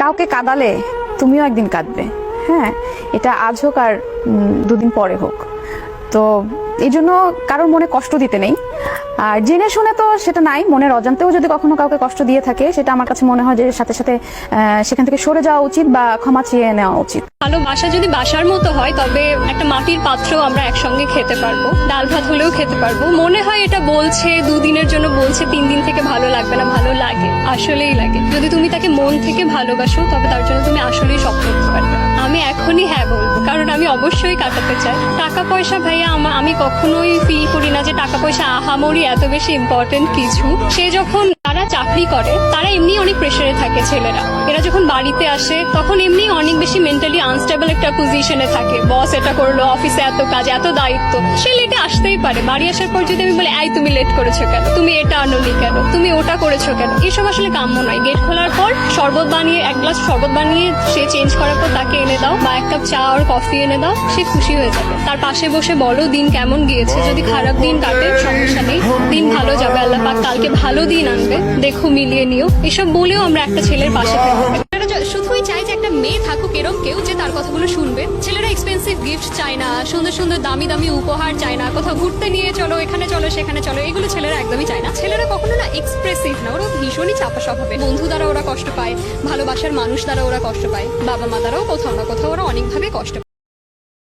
কাউকে কাঁদালে তুমিও একদিন কাঁদবে। হ্যাঁ, এটা আজ হোক আর দুদিন পরে হোক। তো এই জন্য কারোর মনে কষ্ট দিতে নেই। আর জেনে শুনে তো সেটা নাই, মনের অজান্তেও যদি কখনো কাউকে কষ্ট দিয়ে থাকে, সেটা আমার কাছে মনে হয় যে সাথে সাথে সেখান থেকে সরে যাওয়া উচিত বা ক্ষমা চেয়ে নেওয়া উচিত। ভালোবাসা যদি বাসার মতো হয়, তবে একটা মাটির পাত্রেও আমরা একসঙ্গে খেতে পারবো, ডাল ভাত হলেও খেতে পারবো। মনে হয় এটা বলছে, দুদিনের জন্য বলছে, 3 দিন থেকে ভালো লাগবে না, ভালো লাগে, আসলেই লাগে। যদি তুমি তাকে মন থেকে ভালোবাসো, তবে তার জন্য তুমি আসলেই সব করতে পারবে। আমি এখনই হ্যাঁ বলবো, কারণ আমি অবশ্যই কাটাতে চাই। টাকা পয়সা ভাইয়া আমি কখনোই ফিল করি না যে টাকা পয়সা আহামরি এত বেশি ইম্পর্টেন্ট কিছু। সে যখন তারা চাকরি করে, তারা এমনি অনেক প্রেসারে থাকে ছেলেরা। এরা যখন বাড়িতে আসে তখন এমনি অনেক বেশি মেন্টালি আনস্টেবল একটা পজিশনে থাকে। বস এটা করলো, অফিসে এত কাজ, এত দায়িত্ব, সে লেটে আসতেই পারে। বাড়ি আসার পর যদি আমি বলি, এই তুমি লেট করেছো কেন, তুমি এটা আনোনি কেন, তুমি ওটা করেছো কেন, এসব আসলে কাম্য নয়। গেট খোলার পর শরবত বানিয়ে, 1 গ্লাস শরবত বানিয়ে সে চেঞ্জ করার পর তাকে এনে দাও, বা 1 কাপ চা আর কফি এনে দাও, সে খুশি হয়ে যাবে। তার পাশে বসে বলো দিন কেমন গিয়েছে। যদি খারাপ দিন কাটে, সমস্যা নেই, দিন ভালো যাবে, আল্লাহ পাক কালকে ভালো দিন আনবে, দেখো মিলিয়ে নিও। এসব বলেও আমরা একটা ছেলের পাশে থাকতে পারি। শুধুই চাই যে একটা মেয়ে থাকুক এরকম কেউ, যে তার কথাগুলো শুনবে। ছেলেরা এক্সপেন্সিভ গিফট চায় না, সুন্দর সুন্দর দামি দামি উপহার চায় না, কোথাও ঘুরতে নিয়ে চলো, এখানে চলো, সেখানে চলো, এগুলো ছেলেরা একদমই চায় না। ছেলেরা কখনো না এক্সপ্রেসিভ না, ওরা ভীষণই চাপা স্বভাবে। বন্ধু দ্বারা ওরা কষ্ট পায়, ভালোবাসার মানুষ দ্বারা ওরা কষ্ট পায়, বাবা মা দ্বারাও কোথাও না কোথাও ওরা অনেকভাবে কষ্ট পায়।